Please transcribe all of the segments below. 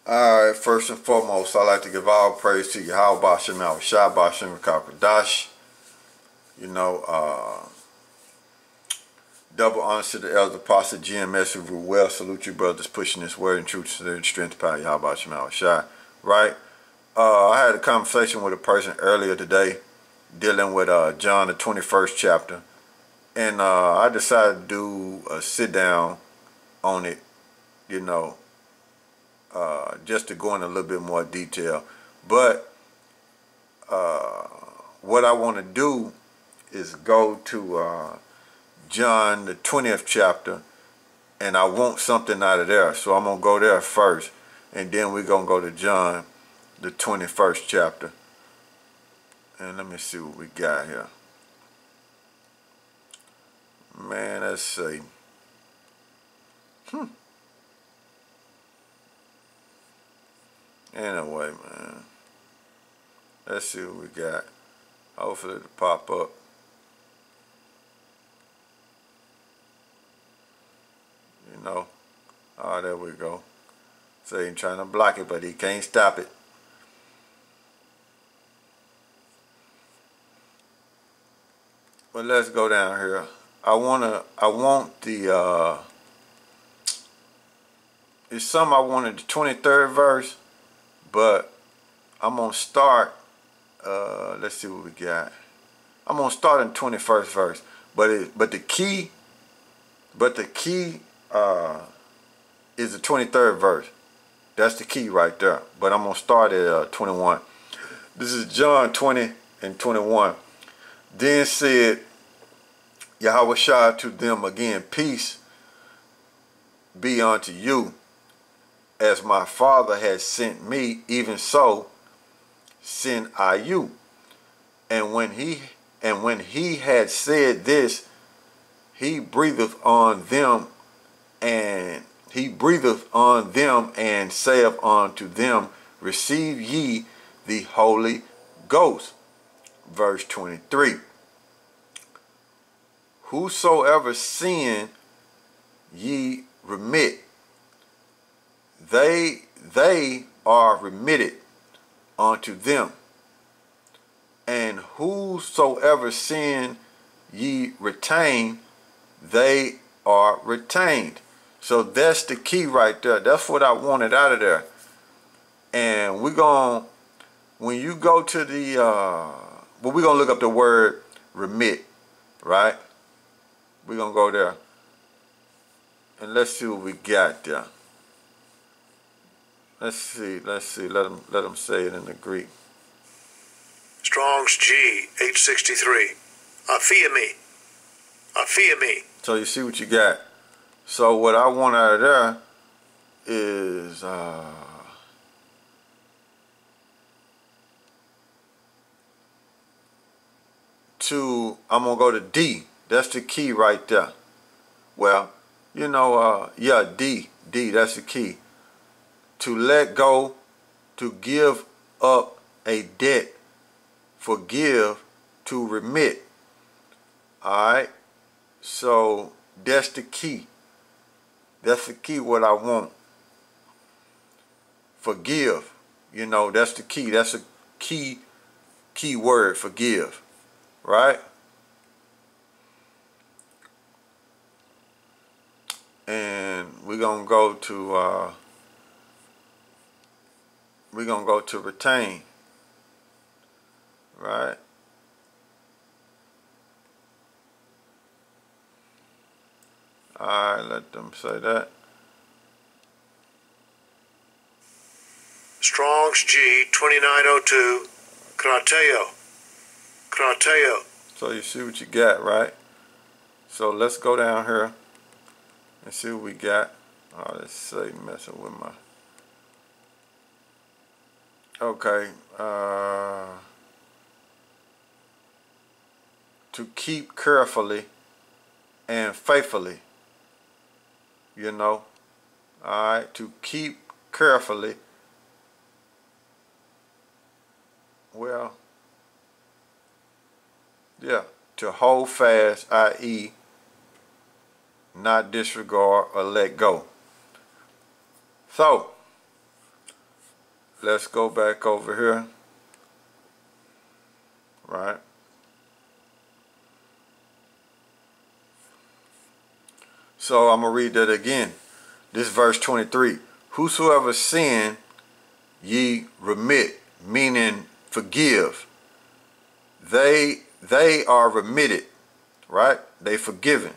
Alright, first and foremost, I'd like to give all praise to YAHAWASHI. You know, double honors to the elder apostle GMS who rule well. Salute you brothers pushing this word and truth to the strength power YAHAWASHI. Right? I had a conversation with a person earlier today dealing with John the 21st chapter. And I decided to do a sit down on it, you know, just to go in a little bit more detail. But what I want to do is go to John the 20th chapter, and I want something out of there. So I'm going to go there first, and then we're going to go to John the 21st chapter. And let me see what we got here. Man, let's see. Anyway, man. Let's see what we got. Hopefully it'll pop up. You know. Oh, there we go. So he's trying to block it, but he can't stop it. But let's go down here. I want the, it's some I wanted the 23rd verse, but I'm going to start, let's see what we got. I'm going to start in 21st verse, but the key is the 23rd verse. That's the key right there. But I'm going to start at 21. This is John 20 and 21. Then said YAHAWASHI to them again, peace be unto you. As my Father has sent me, even so send I you. And when he had said this, he breatheth on them and saith unto them, receive ye the Holy Ghost. Verse 23. Whosoever sin ye remit, they are remitted unto them. And whosoever sin ye retain, they are retained. So that's the key right there. That's what I wanted out of there. And we're going, when you go to the, well, we're going to look up the word remit, right? We're going to go there. And let's see what we got there. Let's see. Let them say it in the Greek. Strong's G 863. Aphiemi. So you see what you got. So what I want out of there is I'm gonna go to D. That's the key right there. Well, you know, yeah, D, that's the key. To let go, to give up a debt, forgive, to remit. Alright? So that's the key. That's the key what I want. Forgive. You know, that's the key. That's a key word, forgive. Right? And we're gonna go to retain. Right? Alright, let them say that. Strong's G 2902. Krateo. So you see what you got, right? So let's go down here and see what we got. Oh, let's say messing with my. Okay. To keep carefully and faithfully. You know. Alright. To keep carefully. Well. Yeah. To hold fast, i.e. not disregard or let go. So, let's go back over here. Right. So I'm going to read that again. This verse 23. Whosoever sin ye remit, meaning forgive. They are remitted, right? They forgiven.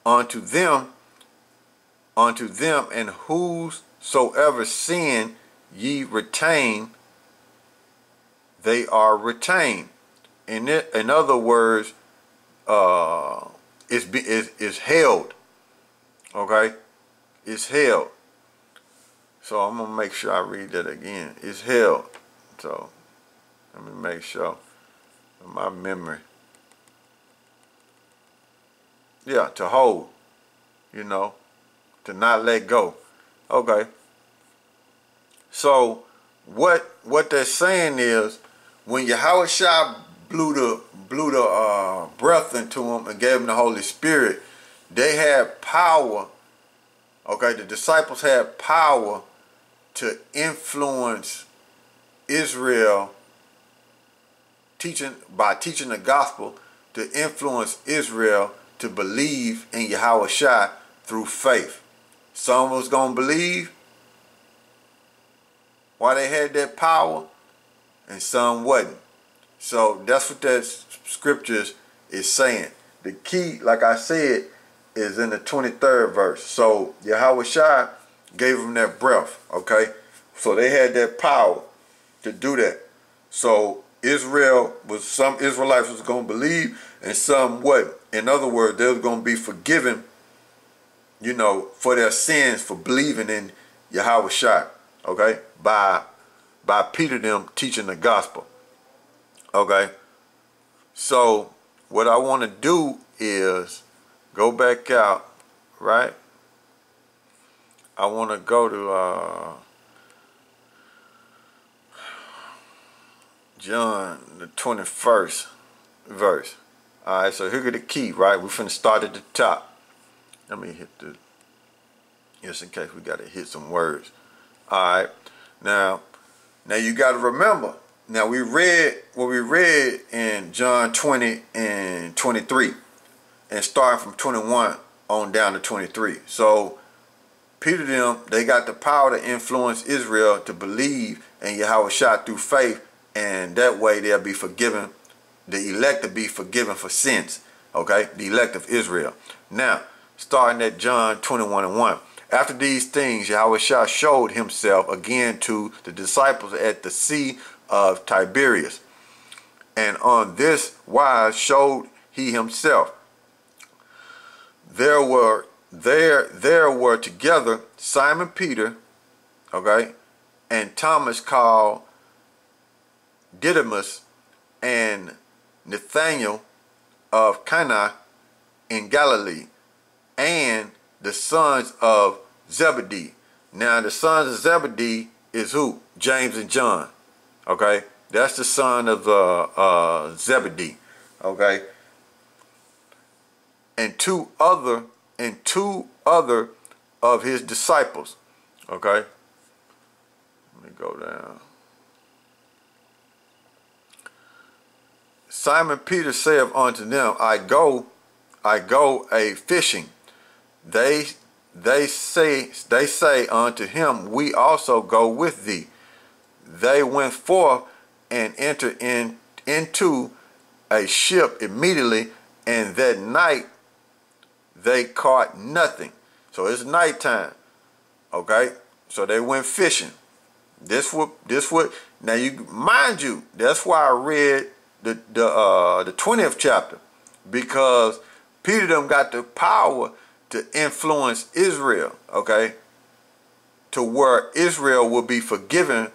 Unto them, and whosoever sin ye retain, they are retained. In other words, is held. Okay, it's held. So I'm gonna make sure I read that again. It's held. So let me make sure my memory. Yeah, to hold. You know, to not let go. Okay. So what they're saying is, when YAHAWASHI blew the breath into them and gave them the Holy Spirit, they had power. Okay, the disciples had power to influence Israel, by teaching the gospel, to influence Israel to believe in YAHAWASHI through faith. Some was gonna believe while they had that power, and some wasn't. So that's what that scriptures is saying. The key, like I said, is in the 23rd verse. So YAHAWASHI gave them that breath, okay? So they had that power to do that. So some Israelites was going to believe and some wasn't. In other words, they was going to be forgiven, you know, for their sins for believing in YAHAWASHI, okay? By Peter them teaching the gospel, okay? So what I want to do is go back out, right? I want to go to John, the 21st verse. All right, so here the key, right? We're finna start at the top. Let me hit just in case we got to hit some words. All right, now you got to remember. Now we read what we read in John 20 and 23, and starting from 21 on down to 23. So Peter them, they got the power to influence Israel to believe in YAHAWASHI through faith, and that way they'll be forgiven. The elect to be forgiven for sins. Okay, the elect of Israel. Now, starting at John 21 and 1. After these things, YAHAWASHI showed himself again to the disciples at the Sea of Tiberias, and on this wise showed he himself. There were together Simon Peter, okay, and Thomas called Didymus, and Nathanael of Cana in Galilee, and the sons of Zebedee. Now the sons of Zebedee is who? James and John. Okay, that's the son of Zebedee. Okay, and two other of his disciples. Okay, let me go down. Simon Peter saith unto them, I go a fishing. They say unto him, we also go with thee. They went forth and entered into a ship immediately, and that night they caught nothing. So it's nighttime. Okay, so they went fishing. This what now you mind you, that's why I read the 20th chapter, because Peter them got the power to influence Israel, okay, to where Israel will be forgiven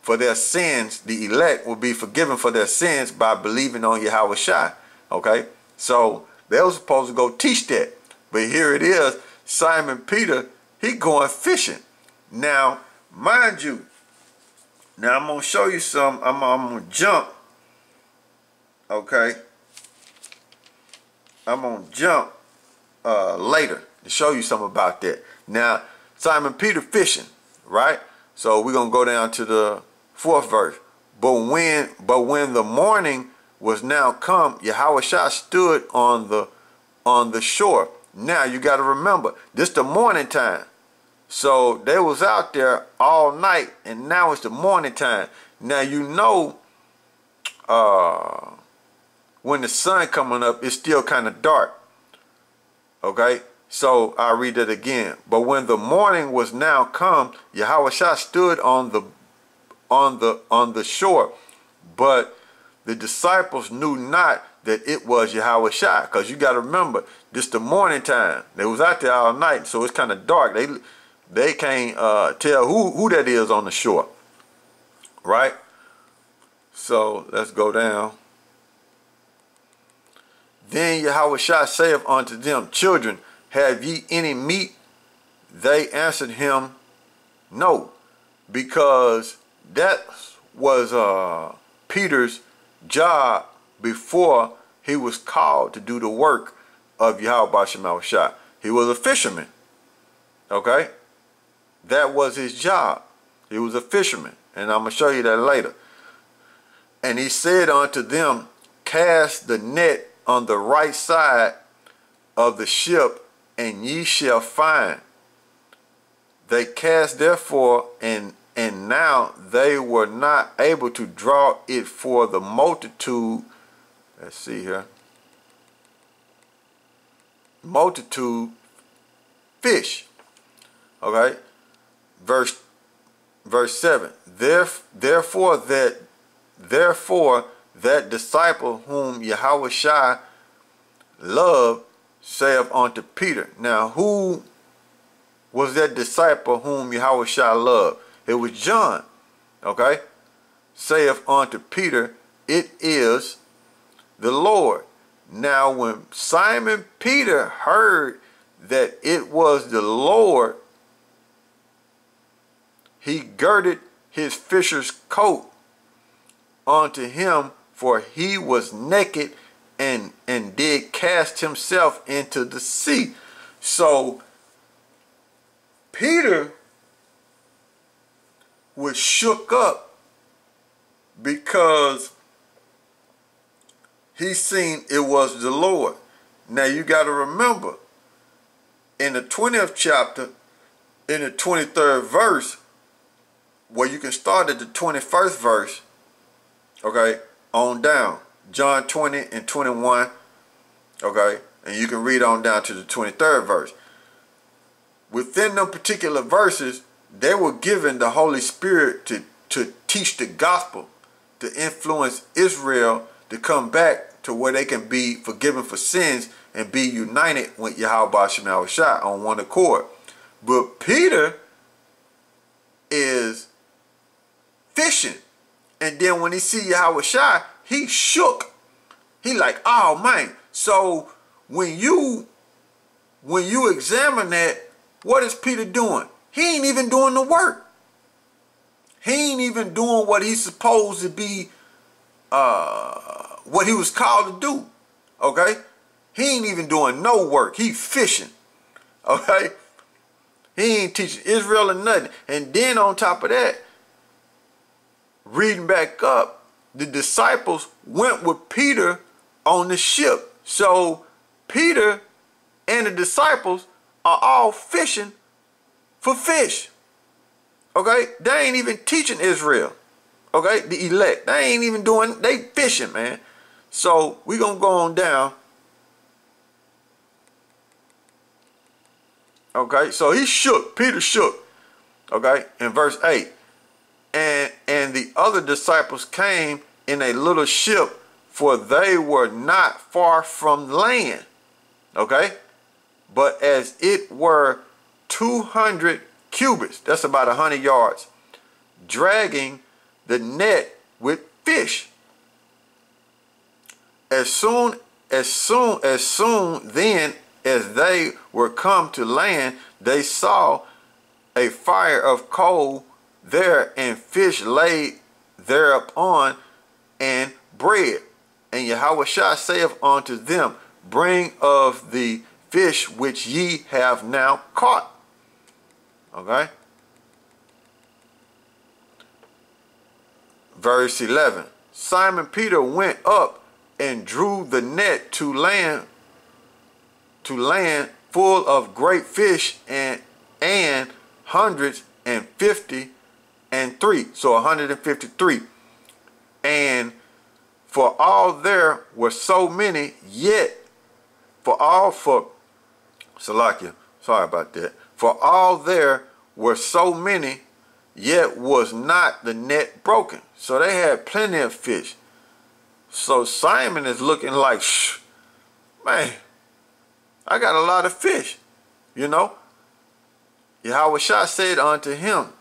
for their sins. The elect will be forgiven for their sins by believing on YAHAWASHI, okay. So they were supposed to go teach that, but here it is, Simon Peter, he going fishing. Now mind you, now I'm gonna show you some. I'm gonna jump. Okay, I'm gonna jump later to show you something about that. Now, Simon Peter fishing, right? So we're gonna go down to the 4th verse. But when the morning was now come, Yahawashi stood on the shore. Now you got to remember, this the morning time. So they was out there all night, and now it's the morning time. Now you know, when the sun coming up, it's still kind of dark. Okay, so I'll read it again. But when the morning was now come, Yahawashi stood on the shore, but the disciples knew not that it was Yahawashi, because you got to remember, this the morning time. They was out there all night, so it's kind of dark. They can't tell who that is on the shore, right? So let's go down. Then Yahawashi saith unto them, Children, have ye any meat? They answered him, No, because that was Peter's job before he was called to do the work of YAHAWASHI. He was a fisherman. Okay? That was his job. He was a fisherman. And I'm going to show you that later. And he said unto them, Cast the net on the right side of the ship, and ye shall find. They cast therefore, and now they were not able to draw it for the multitude. Let's see here. Multitude fish. Okay. Verse 7. Therefore that disciple whom Yahawashi loved saith unto Peter. Now who was that disciple whom Yahawashi loved? It was John. Okay. Saith unto Peter, It is the Lord. Now when Simon Peter heard that it was the Lord, he girded his fisher's coat unto him, for he was naked, and did cast himself into the sea. So Peter was shook up because he seen it was the Lord. Now you got to remember, in the 20th chapter, in the 23rd verse, well, you can start at the 21st verse, okay, on down. John 20 and 21, okay, and you can read on down to the 23rd verse. Within them particular verses, they were given the Holy Spirit to teach the gospel, to influence Israel to come back to where they can be forgiven for sins and be united with YAHAWASHI on one accord. But Peter is fishing, and then when he see Yahawashi, he shook. He like, oh man. So when you examine that, what is Peter doing? He ain't even doing the work. He ain't even doing what he's supposed to be, what he was called to do. Okay? He ain't even doing no work. He fishing. Okay? He ain't teaching Israel or nothing. And then on top of that, reading back up, the disciples went with Peter on the ship. So Peter and the disciples are all fishing for fish. Okay? They ain't even teaching Israel. Okay? The elect. They ain't even doing, they fishing, man. So we're going to go on down. Okay? So he shook. Peter shook. Okay? In verse 8. And the other disciples came in a little ship, for they were not far from land. Okay? But as it were 200 cubits, that's about 100 yards, dragging the net with fish. As soon then as they were come to land, they saw a fire of coal there, and fish laid thereupon, and bread. And Yahawashi saith unto them, Bring of the fish which ye have now caught. Okay? verse 11. Simon Peter went up and drew the net to land full of great fish, and 153. So 153. And for all there were so many, yet for Salakia, sorry about that. For all there were so many, yet was not the net broken. So they had plenty of fish. So Simon is looking like, man, I got a lot of fish, you know. YAHAWASHI said unto him,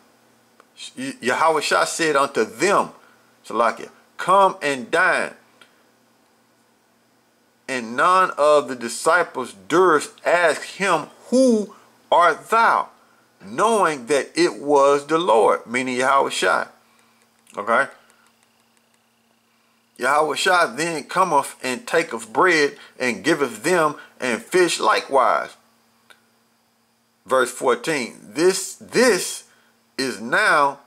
YAHAWASHI said unto them, Salakia, come and dine. And none of the disciples durst ask him, who art thou? Knowing that it was the Lord, meaning YAHAWASHI. Okay. YAHAWASHI then cometh and taketh bread and giveth them, and fish likewise. Verse 14. This is now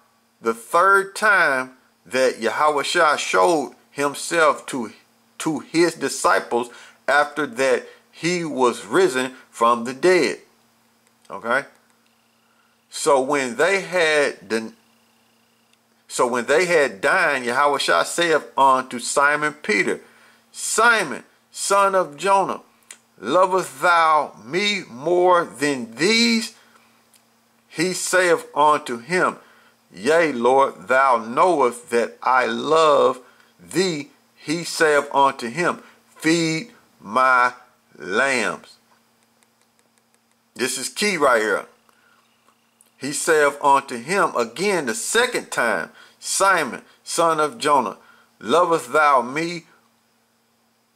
the third time that YAHAWASHI showed himself to his disciples after that he was risen from the dead. Okay. So when they had dined, YAHAWASHI saith unto Simon Peter, Simon, son of Jonah, lovest thou me more than these? He saith unto him, Yea, Lord, thou knowest that I love thee. He saith unto him, feed my lambs. This is key right here. He saith unto him again the second time, Simon, son of Jonah, lovest thou me?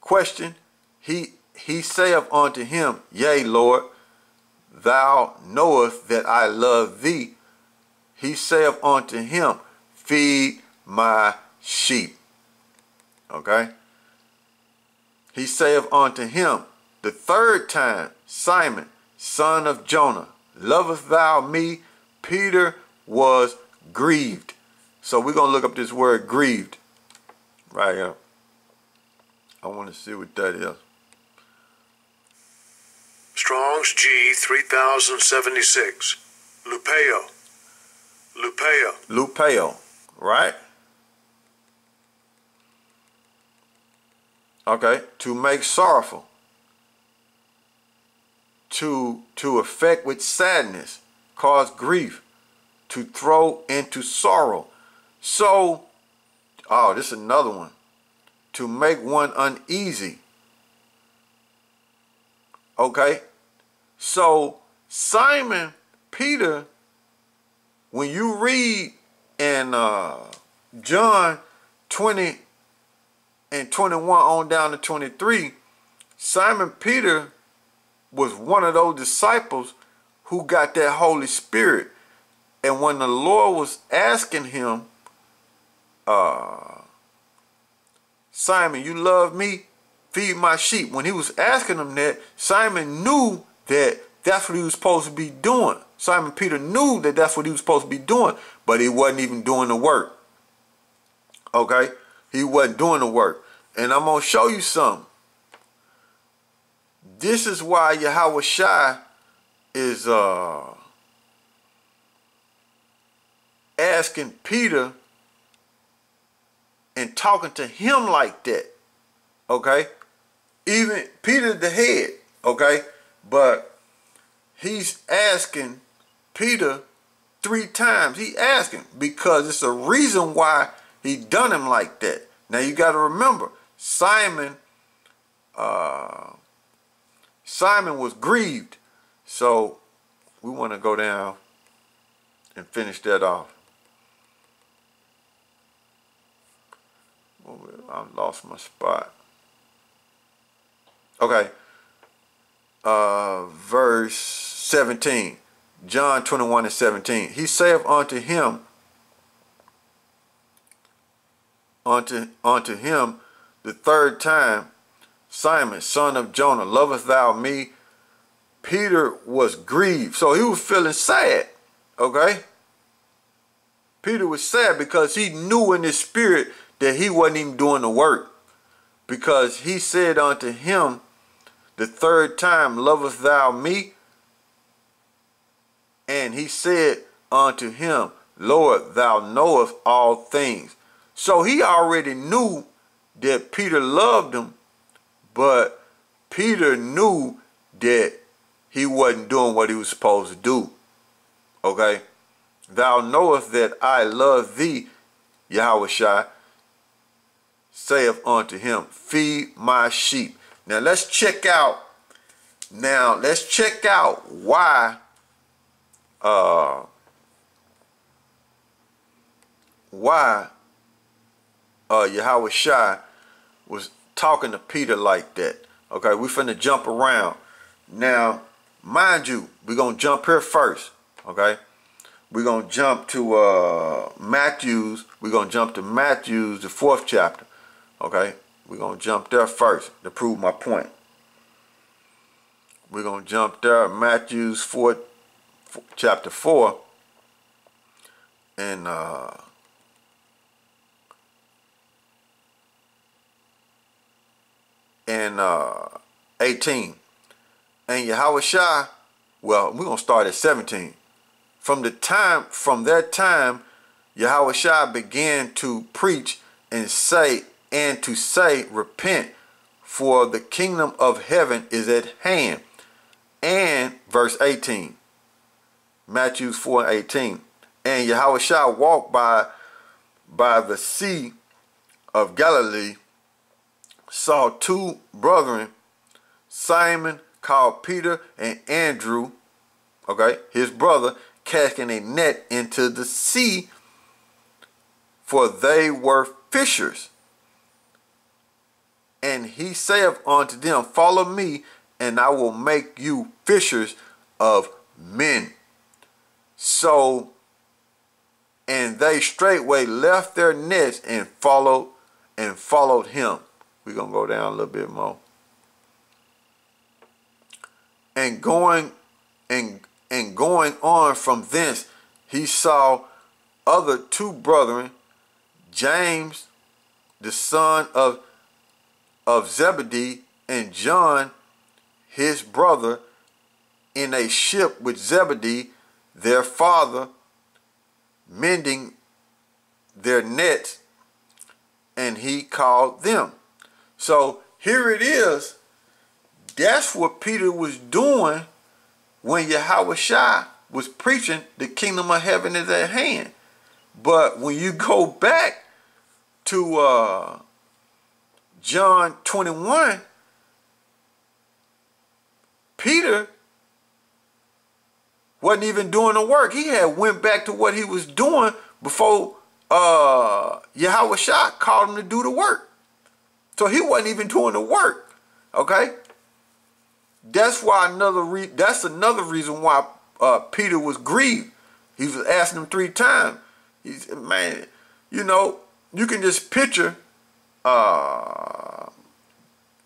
Question. He saith unto him, Yea, Lord, thou knowest that I love thee. He saith unto him, feed my sheep. Okay. He saith unto him the third time, Simon, son of Jonah, lovest thou me? Peter was grieved. So we're going to look up this word grieved right here. I want to see what that is. Strong's G 3076. Lupeo. Lupeo, right? Okay, to make sorrowful, to affect with sadness, cause grief, to throw into sorrow. So, oh, this is another one. To make one uneasy. Okay, so Simon Peter, when you read in John 20 and 21 on down to 23, Simon Peter was one of those disciples who got that Holy Spirit. And when the Lord was asking him, Simon, you love me? Feed my sheep. When he was asking him that, Simon knew that that's what he was supposed to be doing. Simon Peter knew that that's what he was supposed to be doing, but he wasn't even doing the work. Okay? He wasn't doing the work. And I'm going to show you something. This is why YAHAWASHI is asking Peter and talking to him like that. Okay? Even Peter the head. Okay? But he's asking Peter 3 times. He asking because it's a reason why he done him like that. Now you got to remember, Simon was grieved. So we want to go down and finish that off. I lost my spot. Okay. Verse 17. John 21 and 17. He saith unto him, unto him the third time, Simon, son of Jonah, lovest thou me? Peter was grieved. So he was feeling sad. Okay? Peter was sad because he knew in his spirit that he wasn't even doing the work. Because he said unto him the third time, lovest thou me? And he said unto him, Lord, thou knowest all things. So he already knew that Peter loved him, but Peter knew that he wasn't doing what he was supposed to do. Okay? Thou knowest that I love thee, YAHAWASHI, saith unto him, feed my sheep. Now let's check out why YAHAWASHI was talking to Peter like that. Okay, we finna jump around. Now, mind you, we're gonna jump here first. Okay, we're gonna jump to Matthew's. We're gonna jump to Matthew's, the 4th chapter. Okay, we're gonna jump there first to prove my point. We're gonna jump there, Matthew's chapter 4, and 18. And YAHAWASHI, well, we're gonna start at 17. From that time, YAHAWASHI began to preach and say, repent, for the kingdom of heaven is at hand. And verse 18, Matthew 4:18. And YAHAWASHI walked by the sea of Galilee, saw two brethren, Simon called Peter and Andrew, okay, his brother, casting a net into the sea, for they were fishers. And he saith unto them, follow me, and I will make you fishers of men. So, and they straightway left their nets and followed him. We're going to go down a little bit more. And going on from thence, he saw other two brethren, James, the son of Zebedee, and John, his brother, in a ship with Zebedee, their father, mending their nets, and he called them. So here it is. That's what Peter was doing when YAHAWASHI was preaching the kingdom of heaven is at hand. But when you go back to John 21, Peter wasn't even doing the work. He had went back to what he was doing before YAHAWASHI called him to do the work. So he wasn't even doing the work. Okay? That's why that's another reason why Peter was grieved. He was asking him 3 times. He said, man, you know, you can just picture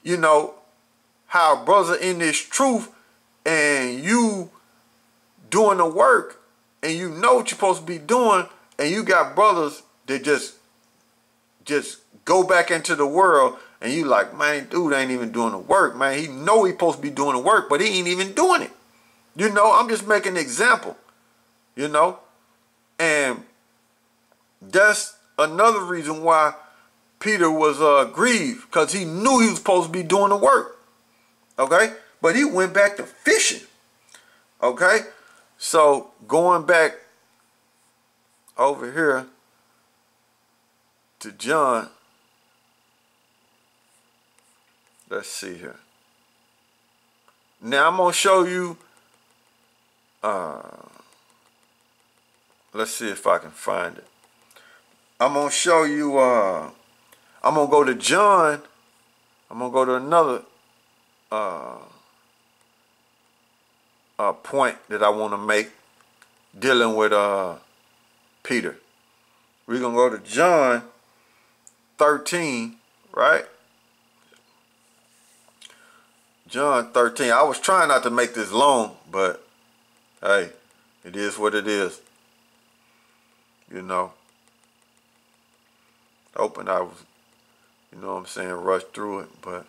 you know, how brothers in this truth and you doing the work and you know what you're supposed to be doing, and you got brothers that just go back into the world, and you like, man, dude ain't even doing the work, man. He know he's supposed to be doing the work, but he ain't even doing it. You know, I'm just making an example, you know, and that's another reason why Peter was grieved, because he knew he was supposed to be doing the work, okay? But he went back to fishing, okay? So going back over here to John, let's see here. Now I'm going to show you, let's see if I can find it. I'm going to show you, I'm going to go to John. I'm going to go to another point that I want to make dealing with Peter. We're going to go to John 13, right? John 13. I was trying not to make this long, but hey, it is what it is. you know. Hoping I was, you know what I'm saying, rushed through it, but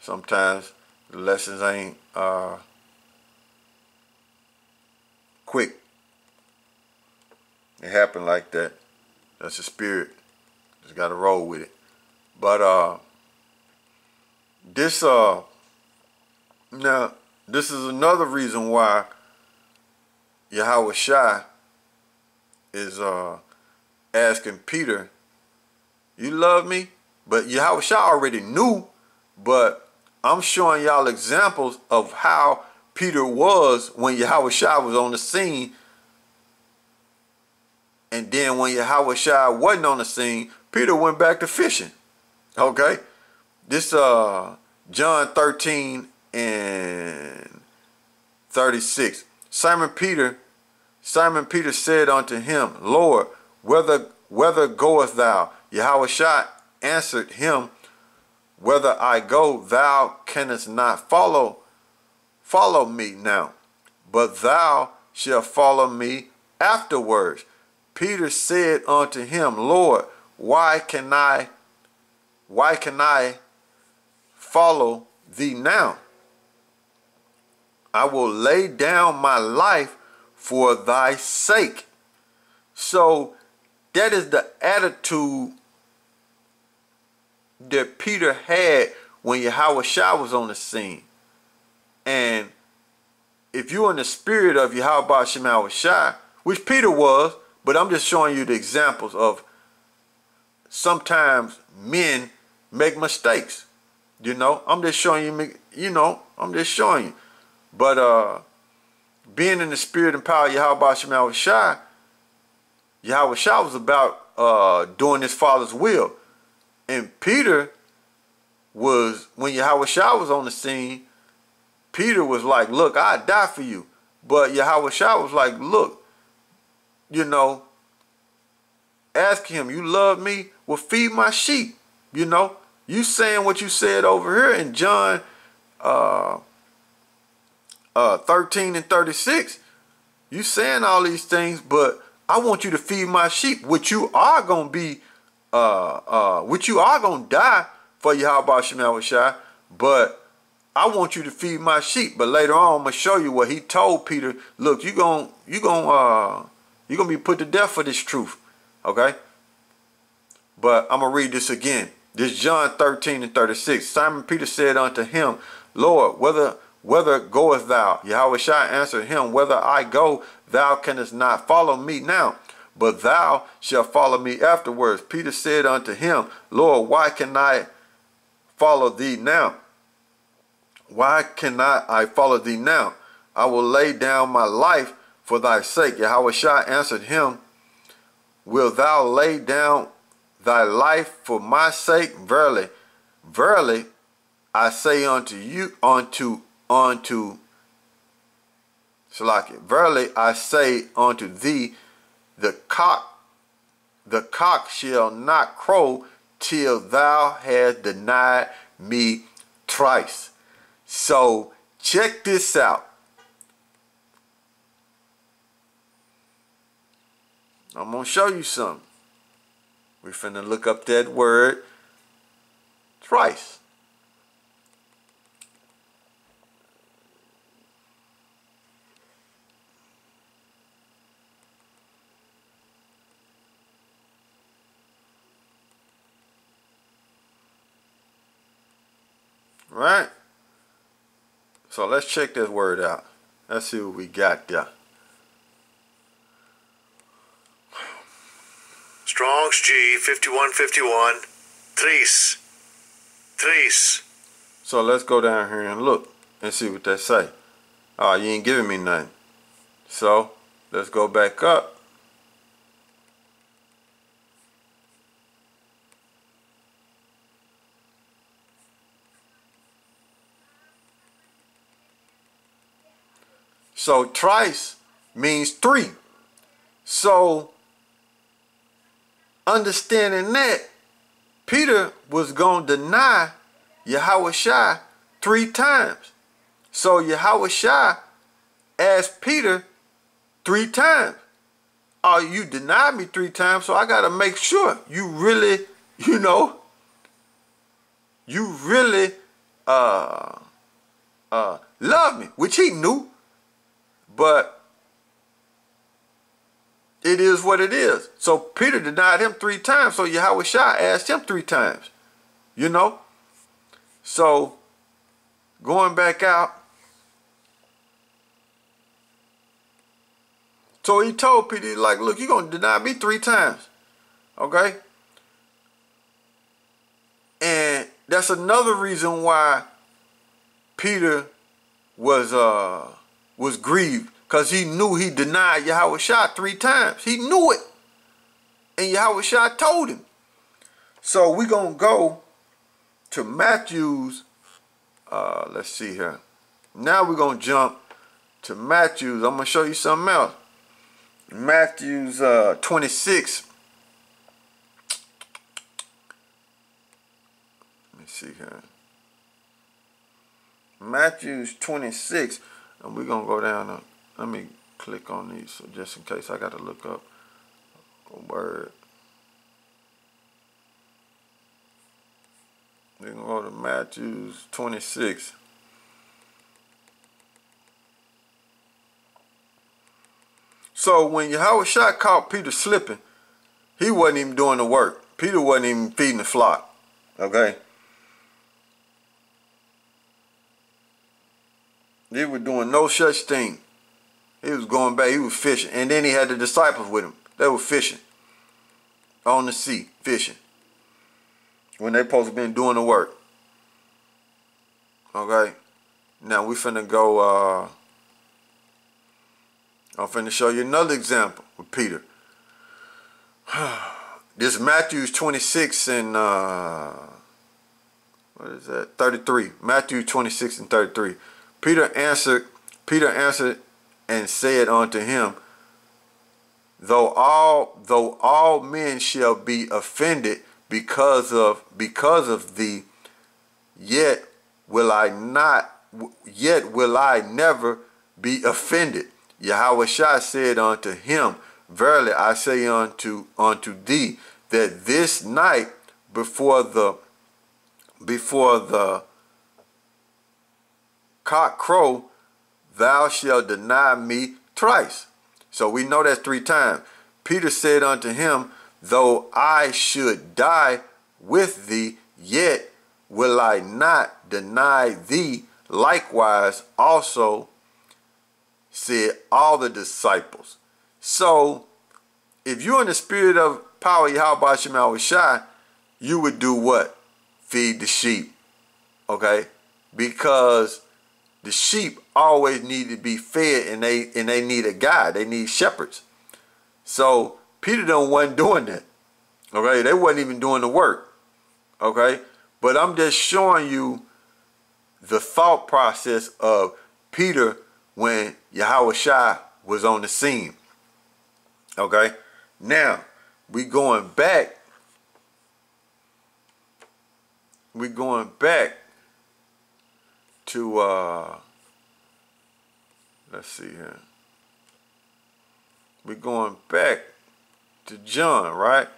sometimes the lessons ain't quick. It happened like that. That's the spirit. Just gotta roll with it. But this now this is another reason why YAHAWASHI is asking Peter, you love me? But YAHAWASHI already knew, but I'm showing y'all examples of how Peter was when YAHAWASHI was on the scene. And then when YAHAWASHI wasn't on the scene, Peter went back to fishing. Okay? This John 13 and 36. Simon Peter said unto him, Lord, whither goest thou? YAHAWASHI answered him, Whither I go, thou canst not follow me now, but thou shalt follow me afterwards. Peter said unto him, Lord, why can I follow thee now? I will lay down my life for thy sake. So that is the attitude that Peter had when YAHAWASHI was on the scene. And if you're in the spirit of YAHAWASHI, which Peter was, but I'm just showing you the examples of sometimes men make mistakes. You know, I'm just showing you, I'm just showing you. But being in the spirit and power of YAHAWASHI was about doing his Father's will. And Peter was, when YAHAWASHI was on the scene, Peter was like, look, I'd die for you. But YAHAWASHI was like, look, ask him, you love me? Well, feed my sheep. You saying what you said over here in John 13 and 36. You saying all these things, but I want you to feed my sheep, which you are going to be, which you are going to die for YAHAWASHI, but I want you to feed my sheep. But later on, I'm going to show you what he told Peter. Look, you're going to be put to death for this truth. Okay? But I'm going to read this again. This John 13 and 36. Simon Peter said unto him, Lord, whither goest thou? YAHAWASHI answered him, Whither I go, thou canst not follow me now, but thou shalt follow me afterwards. Peter said unto him, Lord, why can I follow thee now? Why cannot I follow thee now? I will lay down my life for thy sake. YAHAWASHI answered him, Wilt thou lay down thy life for my sake? Verily, verily, I say unto you, verily I say unto thee, the cock shall not crow till thou hast denied me thrice. So check this out. I'm going to show you something. We're finna look up that word thrice. Right? So let's check this word out. Let's see what we got there. Strong's G 5151. Tris. So let's go down here and look and see what they say. Oh, you ain't giving me nothing. So let's go back up. So thrice means three. So understanding that, Peter was going to deny YAHAWASHI 3 times. So YAHAWASHI asked Peter 3 times. oh, you denied me 3 times, so I got to make sure you really, you know, you really love me, which he knew, but it is what it is. So Peter denied him 3 times, so YAHAWASHI asked him 3 times, you know. So going back out, so he told Peter, like, look, you're going to deny me 3 times, okay? And that's another reason why Peter was grieved, because he knew he denied YAHAWASHI 3 times. He knew it. And YAHAWASHI told him. So we're going to go to Matthew's, let's see here. Now we're going to jump to Matthew's. I'm going to show you something else. Matthew's 26. Let me see here. Matthew's 26. And we're going to go down. Let me click on these, so just in case I got to look up a word. We're going to go to Matthew's 26. So when YAHAWASHI caught Peter slipping, he wasn't even doing the work. Peter wasn't even feeding the flock. Okay? He was doing no such thing. He was going back, he was fishing. And then he had the disciples with him. They were fishing. On the sea, fishing. When they supposed to been doing the work. Okay? Now we finna go, I'm finna show you another example with Peter. This is Matthew's 26 and, what is that? 33. Matthew 26 and 33. Peter answered and said unto him, though all men shall be offended because of thee, yet will I never be offended. YAHAWASHI said unto him, verily I say unto thee, that this night before the cock crow, thou shalt deny me thrice. So we know that's 3 times. Peter said unto him, though I should die with thee, yet will I not deny thee. Likewise also said all the disciples. So if you're in the spirit of power, YAHAWASHI, you would do what? Feed the sheep. Okay? Because the sheep always need to be fed, and they need a guide. They need shepherds. So Peter wasn't doing that. Okay? They wasn't even doing the work. Okay? But I'm just showing you the thought process of Peter when YAHAWASHI was on the scene. Okay? Now, we're going back to let's see here. We're going back to John, right?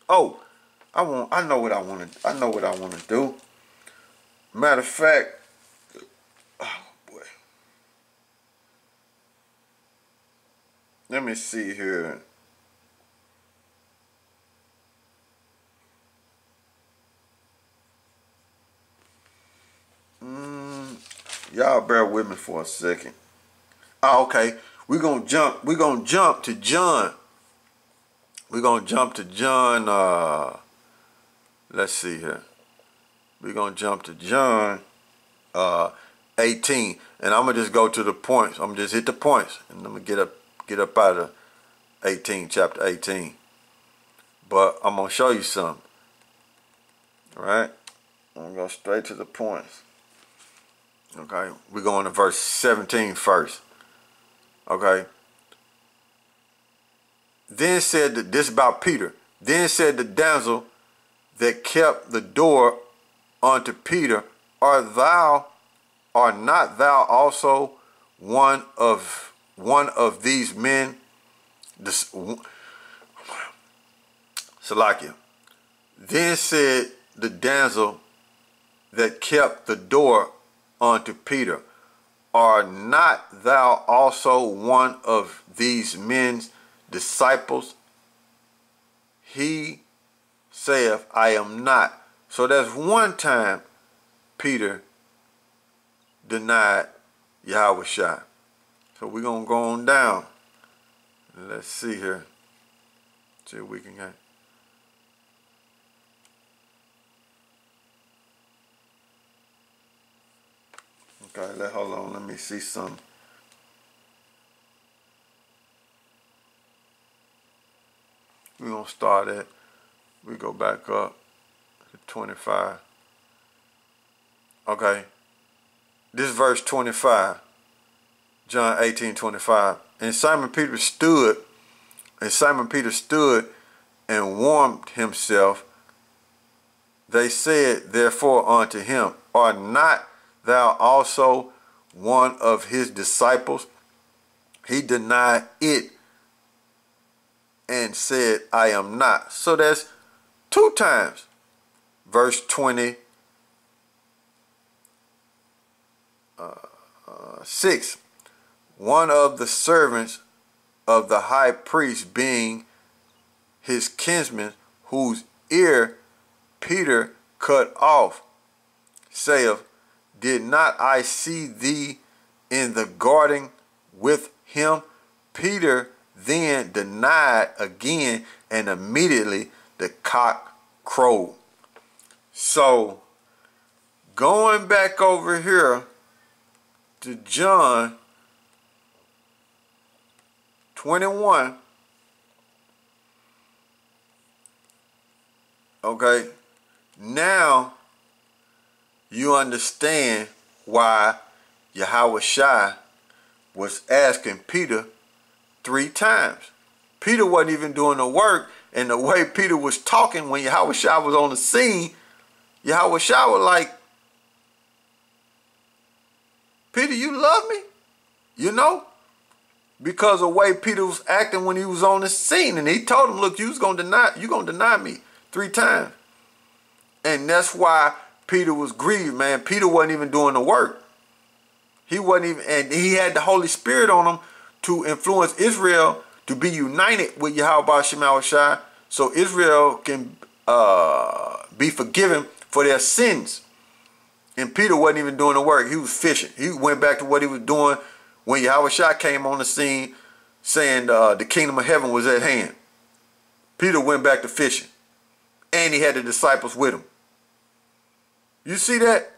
Oh, I know what I want to do. Matter of fact, oh boy. Let me see here. Y'all bear with me for a second. Oh, okay. We're gonna jump to John. We're gonna jump to John, let's see here. We're gonna jump to John 18. And I'm gonna just go to the points. I'm gonna just hit the points. And I'm gonna get up out of 18, chapter 18. But I'm gonna show you something. Alright? I'm gonna go straight to the points. Okay, we're going to verse 17 first. Okay. Then said this about Peter. Then said the damsel that kept the door unto Peter, Art not thou also one of these men, Salakia. Then said the damsel that kept the door unto Peter, Art not thou also one of these men's disciples? He saith, I am not. So that's one time Peter denied YAHAWASHI. So we're going to go on down. Let's see here. See if we can get. Okay, hold on, let me see something. We're going to start at, we go back up to 25. Okay, this is verse 25, John 18:25. And Simon Peter stood and warmed himself. They said therefore unto him, Art not thou also one of his disciples? He denied it and said, I am not. So that's two times. Verse 26. One of the servants of the high priest, being his kinsman, whose ear Peter cut off, saith, Did not I see thee in the garden with him? Peter then denied again, and immediately the cock crowed. So, going back over here to John 21, okay, now you understand why YAHAWASHI was asking Peter 3 times. Peter wasn't even doing the work, and the way Peter was talking when YAHAWASHI was on the scene, YAHAWASHI was like, Peter, you love me? You know? Because of the way Peter was acting when he was on the scene. And he told him, look, you're gonna deny me 3 times. And that's why Peter was grieved, man. Peter wasn't even doing the work. He wasn't even, and he had the Holy Spirit on him to influence Israel to be united with YAHAWASHI, so Israel can be forgiven for their sins. And Peter wasn't even doing the work. He was fishing. He went back to what he was doing when YAHAWASHI came on the scene saying the kingdom of heaven was at hand. Peter went back to fishing. And he had the disciples with him. You see that?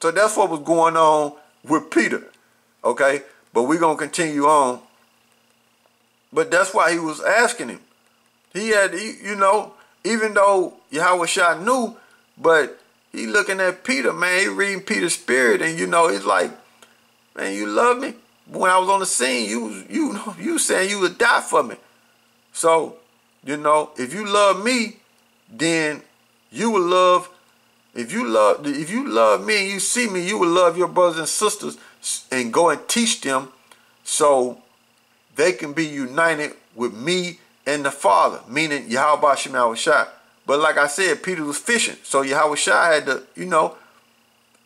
So that's what was going on with Peter. Okay? But we're going to continue on. But that's why he was asking him. He had, you know, even though YAHAWASHI knew, but he looking at Peter, man. He reading Peter's spirit, and you know, he's like, man, you love me? When I was on the scene, you saying you would die for me. So, you know, if you love me, then you will love, if you love me and you see me, you will love your brothers and sisters and go and teach them so they can be united with me and the Father, meaning YAHAWASHI. But like I said, Peter was fishing, so YAHAWASHI had to, you know,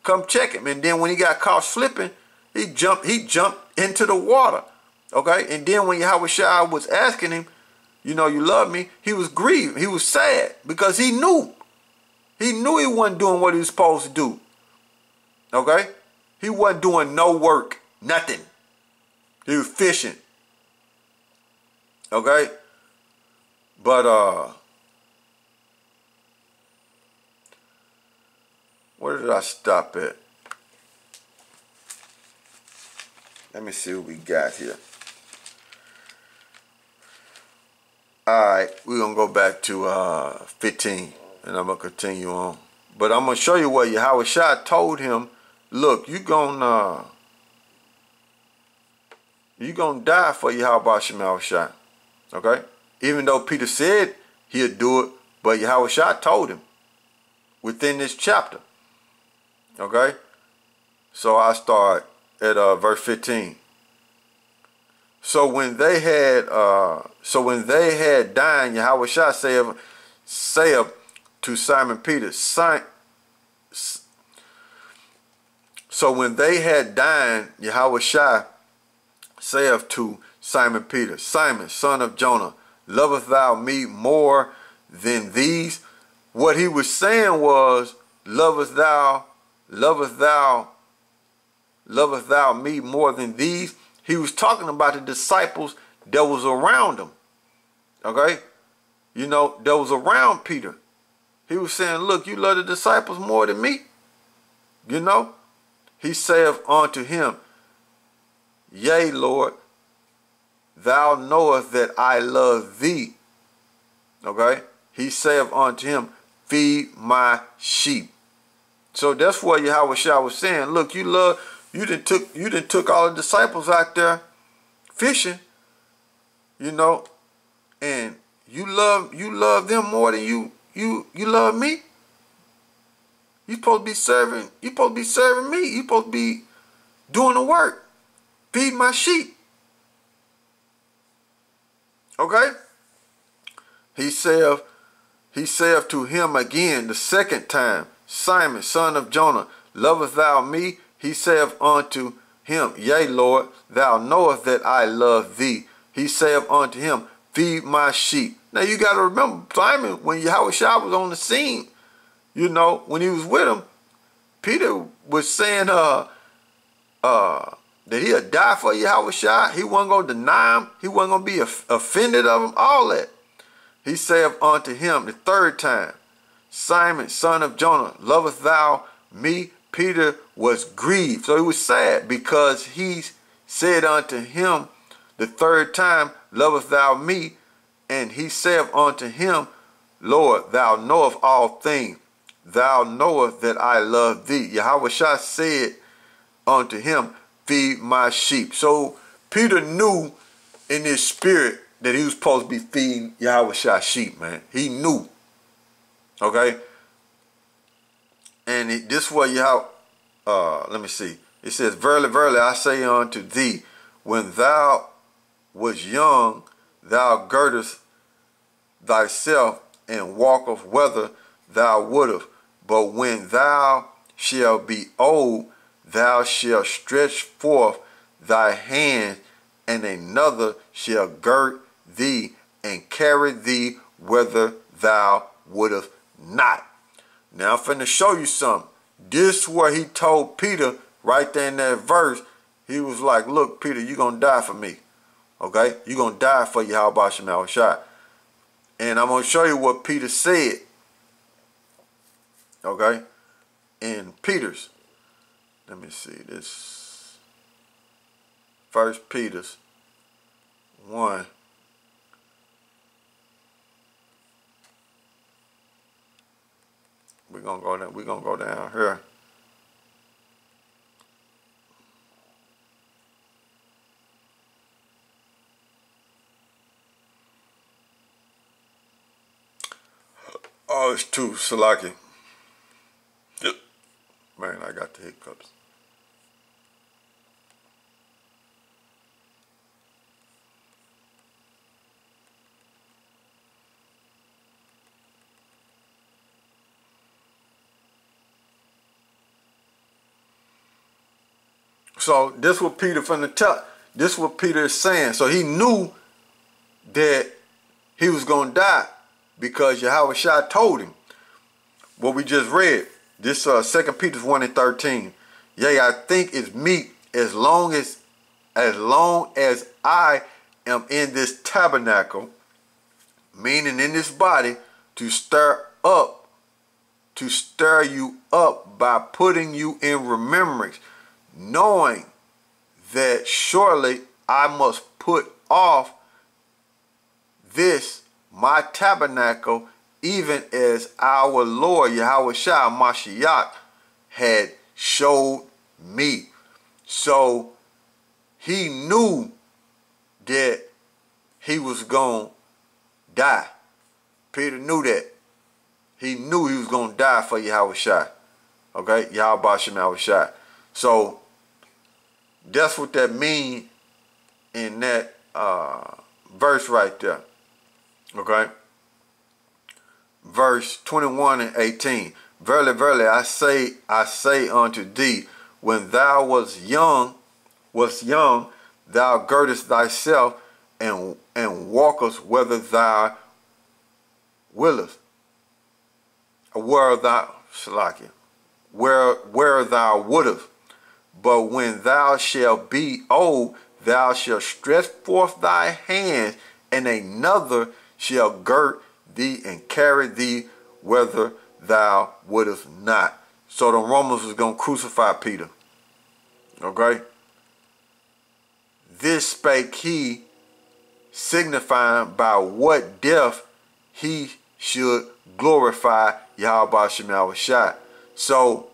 come check him. And then when he got caught slipping, he jumped into the water. Okay? And then when YAHAWASHI was asking him, you know, you love me, he was grieved. He was sad because he knew. He knew he wasn't doing what he was supposed to do. Okay? He wasn't doing no work. Nothing. He was fishing. Okay? But, where did I stop at? Let me see what we got here. Alright, we're going to go back to 15, and I'm going to continue on. But I'm going to show you what YAHAWASHI told him, look, you're going to die for YAHAWASHI. Okay? Even though Peter said he'd do it, but YAHAWASHI told him within this chapter. Okay? So I start at verse 15. So when they had dined, Yahawashi saith to Simon Peter, so when they had dined, Yahawashi saith to Simon Peter, Simon, son of Jonah, lovest thou me more than these? What he was saying was, lovest thou me more than these? He was talking about the disciples that was around him. Okay? You know, that was around Peter. He was saying, look, you love the disciples more than me. You know? He saith unto him, Yea, Lord, thou knowest that I love thee. Okay? He saith unto him, feed my sheep. So that's what Yahawashi was saying. Look, you done took all the disciples out there fishing, you know, and you love them more than you love me. You supposed to be serving me. You supposed to be doing the work. Feed my sheep. Okay? He saith to him again the second time, Simon, son of Jonah, lovest thou me? He saith unto him, Yea, Lord, thou knowest that I love thee. He saith unto him, feed my sheep. Now you got to remember, Simon, when Yahawashi was on the scene, you know, when he was with him, Peter was saying that he'll die for Yahawashi. He wasn't going to deny him. He wasn't going to be offended of him, all that. He saith unto him the third time, Simon, son of Jonah, lovest thou me? Peter was grieved. So he was sad because he said unto him the third time, lovest thou me? And he saith unto him, Lord, thou knowest all things. Thou knowest that I love thee. Yahawashi said unto him, feed my sheep. So Peter knew in his spirit that he was supposed to be feeding Yahawashi sheep, man. He knew. Okay? And this was let me see. It says, verily, verily, I say unto thee, when thou was young, thou girdest thyself and walkest whither thou wouldest. But when thou shalt be old, thou shalt stretch forth thy hand, and another shall gird thee and carry thee whither thou wouldest not. Now I'm finna show you something. This where he told Peter right there in that verse, he was like, look, Peter, you're going to die for me. Okay? You're going to die for Yahawashi. And I'm going to show you what Peter said. Okay? In Peter's. Let me see this. 1 Peter's 1. We're gonna go down here. Oh, it's too Salaki. Man, I got the hiccups. So this what Peter from the top. This what Peter is saying. So he knew that he was going to die because Yahawashi told him. What we just read. This 2 Peter 1:13. Yea, I think it's meet as long as I am in this tabernacle, meaning in this body, to stir you up by putting you in remembrance, knowing that surely I must put off this my tabernacle, even as our Lord Yahawashi Mashiach had showed me. So he knew that he was going to die. Peter knew that. He knew he was going to die for Yahawashi. Okay? Yahawashi. So that's what that means in that verse right there. Okay. Verse 21 and 18. Verily, verily, I say unto thee, when thou wast young, thou girdest thyself and walkest whither thou willest, where thou wouldest. But when thou shalt be old, thou shalt stretch forth thy hands, and another shall gird thee and carry thee whither thou wouldest not. So the Romans was going to crucify Peter. Okay? This spake he, signifying by what death he should glorify YAHAWASHI. So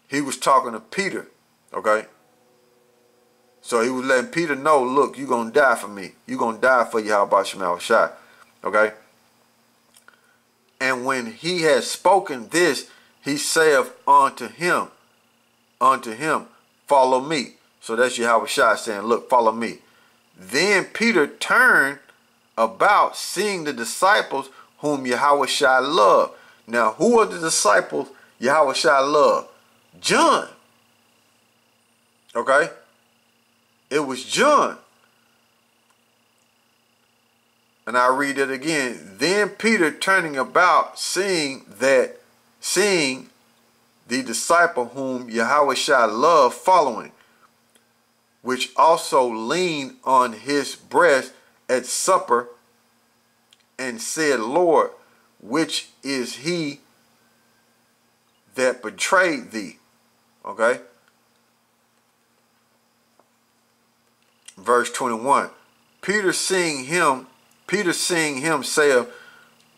he was talking to Peter. Okay? So he was letting Peter know, look, you're going to die for me. You're going to die for YAHAWASHI. Okay? And when he had spoken this, he saith unto him, follow me. So that's YAHAWASHI saying, look, follow me. Then Peter turned about, seeing the disciples whom YAHAWASHI loved. Now, who are the disciples YAHAWASHI loved? John. Okay? It was John. And I read it again. Then Peter turning about, seeing the disciple whom YAHAWASHI loved following, which also leaned on his breast at supper, and said, Lord, which is he that betrayed thee? Okay. Verse 21. Peter seeing him saith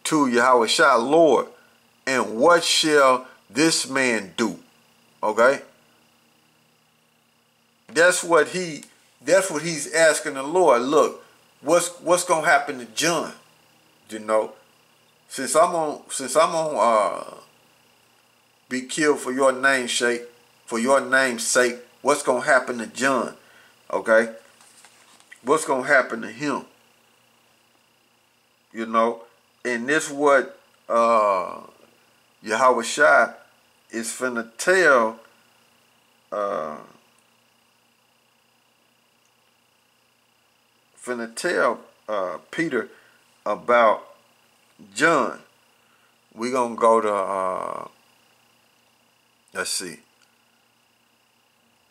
to YAHAWASHI, Lord, and what shall this man do? Okay. That's what he's asking the Lord. Look, what's gonna happen to John? You know, since I'm on be killed for your name's sake, what's gonna happen to John? Okay, what's gonna happen to him? You know, and this what YAHAWASHI is finna tell Peter about John. We're gonna go to let's see,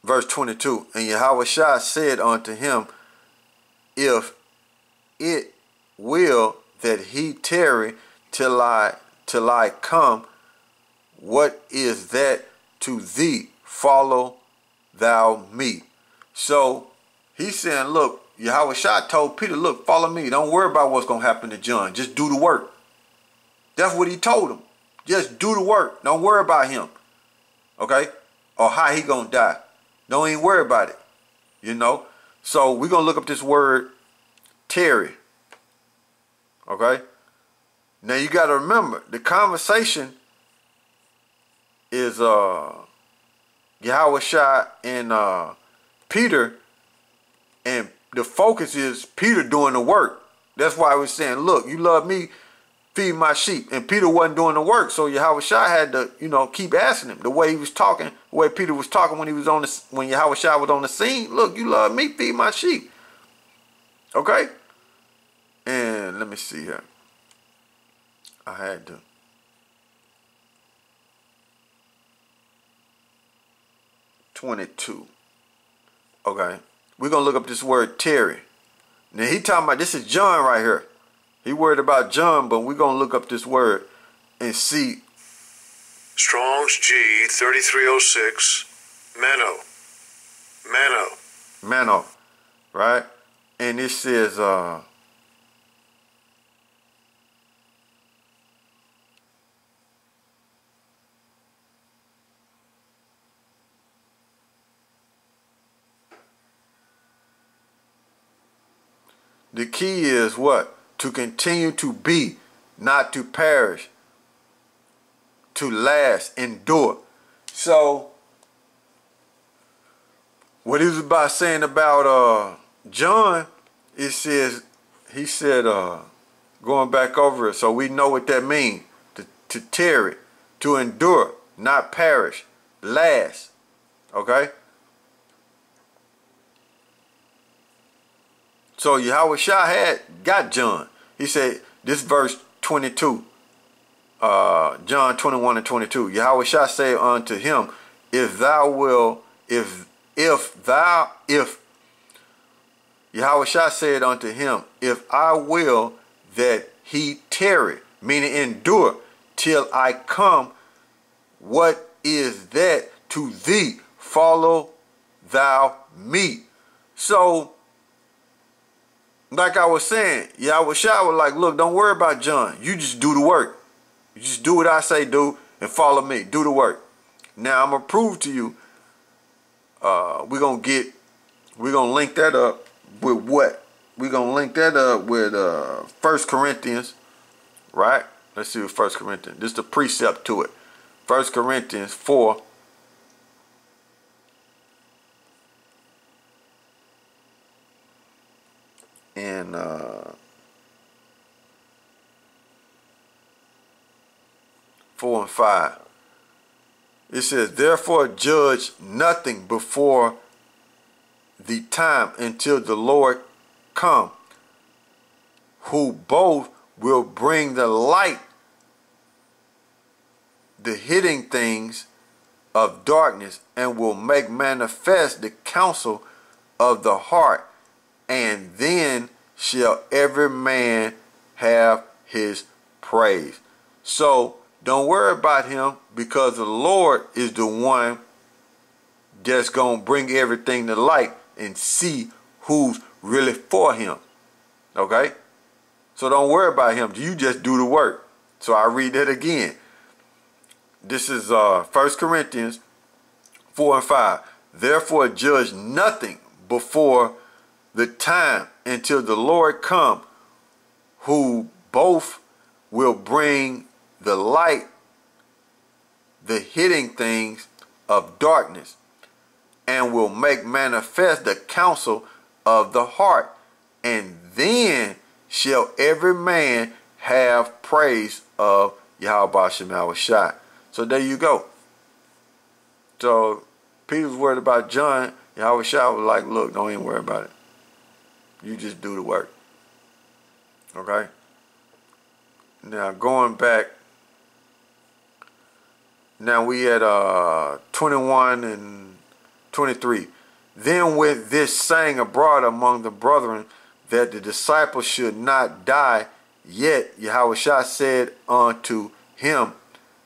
verse 22. And YAHAWASHI said unto him, if it will that he tarry till I come, what is that to thee? Follow thou me. So he's saying, look, YAHAWASHI told Peter, look, follow me. Don't worry about what's going to happen to John. Just do the work. That's what he told him. Just do the work. Don't worry about him. Okay? Or how he going to die. Don't even worry about it. You know? So we're going to look up this word, tarry. Okay? Now you got to remember, the conversation is YAHAWASHI and Peter, and the focus is Peter doing the work. That's why I was saying, look, you love me, feed my sheep. And Peter wasn't doing the work, so YAHAWASHI had to, you know, keep asking him. The way he was talking, the way Peter was talking when YAHAWASHI was on the scene. Look, you love me, feed my sheep. Okay? And let me see here. I had to. (22). Okay. We're going to look up this word tarry. Now he talking about, this is John right here. He worried about John, but we're going to look up this word and see. Strong's G 3306. Mano. Right? And it says, the key is what? To continue to be, not to perish, to last, endure. So, what he was about saying about John it says, he said, going back over it, so we know what that means. To tarry, to endure, not perish, last. Okay? So YAHAWASHI got John. He said, this verse 22, John 21 and 22. YAHAWASHI said unto him, if YAHAWASHI said unto him, if I will that he tarry, meaning endure, till I come, what is that to thee? Follow thou me. So, like I was saying, YAHAWASHI was like, look, don't worry about John. You just do the work. You just do what I say do and follow me. Do the work. Now, I'm going to prove to you, we're going to link that up with what? We're going to link that up with 1 Corinthians, right? Let's see what 1 Corinthians, this is the precept to it. 1 Corinthians 4. And 4 and 5. It says, therefore judge nothing before the time until the Lord come, who both will bring the light, the hidden things of darkness, and will make manifest the counsel of the heart, and then shall every man have his praise. So don't worry about him, because the Lord is the one that's going to bring everything to light and see who's really for him. Okay? So don't worry about him. You just do the work. So I read that again. This is 1 Corinthians 4 and 5. Therefore judge nothing before the time until the Lord come, who both will bring the light, the hidden things of darkness, and will make manifest the counsel of the heart, and then shall every man have praise of YAHAWASHI. So there you go. So Peter was worried about John. YAHAWASHI was like, look, don't even worry about it. You just do the work. Okay? Now going back, now we at 21 and 23. Then with this saying abroad among the brethren, that the disciples should not die, yet YAHAWASHI said unto him,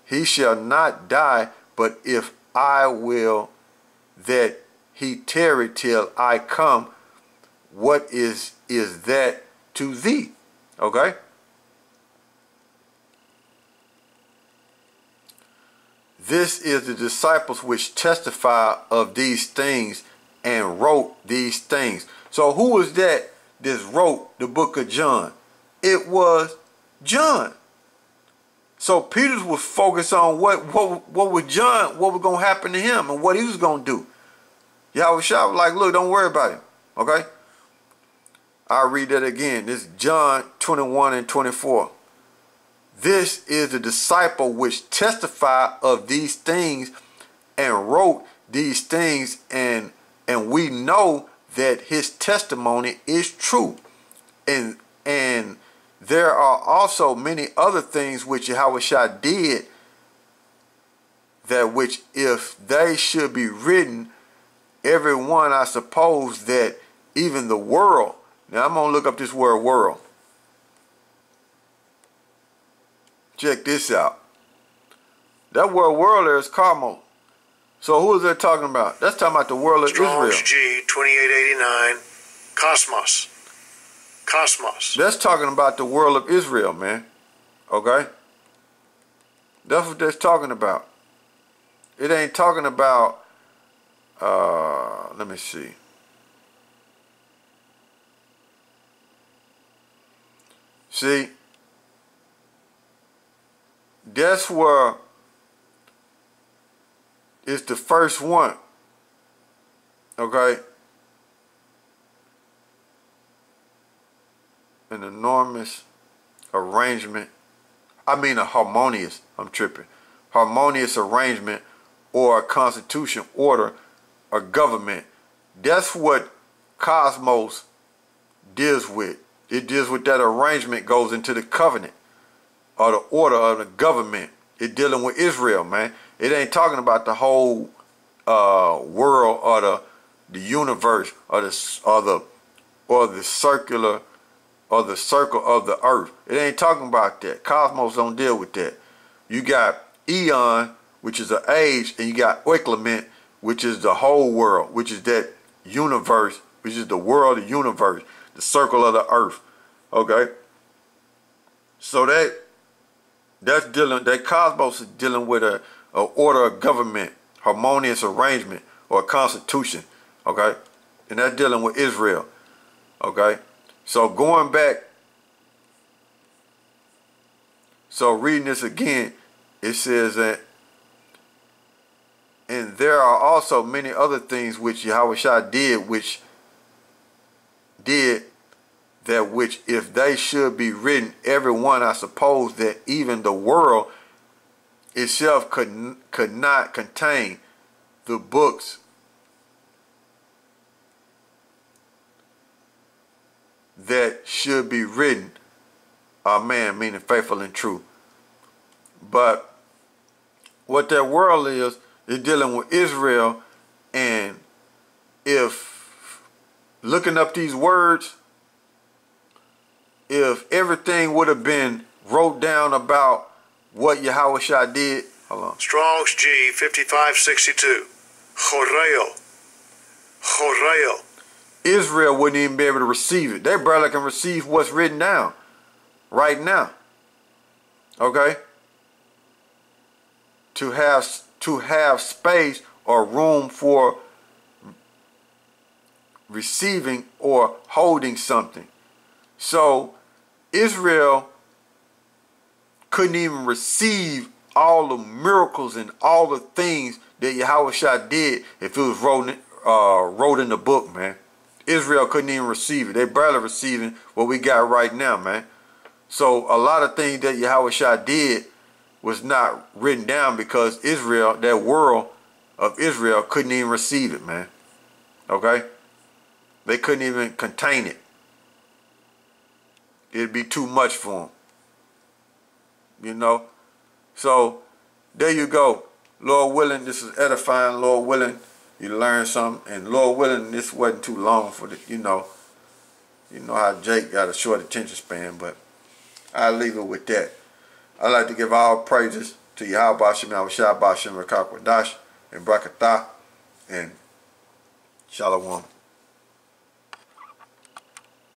he shall not die, but if I will that he tarry till I come, what is that to thee? Okay? This is the disciples which testify of these things and wrote these things. So who was that wrote the book of John? It was John. So Peter was focused on what was John, what was going to happen to him and what he was going to do. YAHAWASHI was like, look, don't worry about him. Okay? I'll read that again. This is John 21 and 24. This is the disciple which testify of these things and wrote these things, and we know that his testimony is true. And there are also many other things which YAHAWASHI did, that which if they should be written, every one, I suppose that even the world. Now I'm going to look up this word world. Check this out. That word world there is Carmel. So who is that talking about? That's talking about the world of Strong's Israel. G 2889. Cosmos. Cosmos. That's talking about the world of Israel, man. Okay? That's what that's talking about. It ain't talking about, let me see. See? That's where it's the first one. Okay? an enormous arrangement. I mean a harmonious, I'm tripping. Harmonious arrangement or a constitution, order, or government. That's what cosmos deals with. It deals with that arrangement, goes into the covenant or the order of the government. It dealing with Israel, man. It ain't talking about the whole world or the universe or the circular or the circle of the earth. It ain't talking about that. Cosmos don't deal with that. You got eon, which is an age, and you got oiklement, which is the whole world, which is that universe, which is the world, the universe, the circle of the earth. Okay? So that's dealing, that cosmos is dealing with a order of government, harmonious arrangement, or a constitution. Okay? And that's dealing with Israel. Okay? So going back, so reading this again, it says that, and there are also many other things which YAHAWASHI did, that which if they should be written, every one, I suppose that even the world itself could not contain the books that should be written. Amen, meaning faithful and true. But what that world is dealing with Israel, and if looking up these words, if everything would have been wrote down about what YAHAWASHI did, hold on. Strong's G 5562. Choreo. Israel wouldn't even be able to receive it. They barely can receive what's written down right now. Okay? To have space or room for receiving or holding something. So Israel couldn't even receive all the miracles and all the things that YAHAWASHI did if it was wrote in the book, man. Israel couldn't even receive it. They barely receiving what we got right now, man. So a lot of things that YAHAWASHI did was not written down because Israel, that world of Israel, couldn't even receive it, man. Okay? They couldn't even contain it. It'd be too much for them. You know? So, there you go. Lord willing, this is edifying. Lord willing, you learn something. And Lord willing, this wasn't too long for the, you know how Jake got a short attention span, but I'll leave it with that. I'd like to give all praises to YAHAWASHI, YAHAWASHI, Bashem, Rakakwadash, and Brakatah, and Shalom.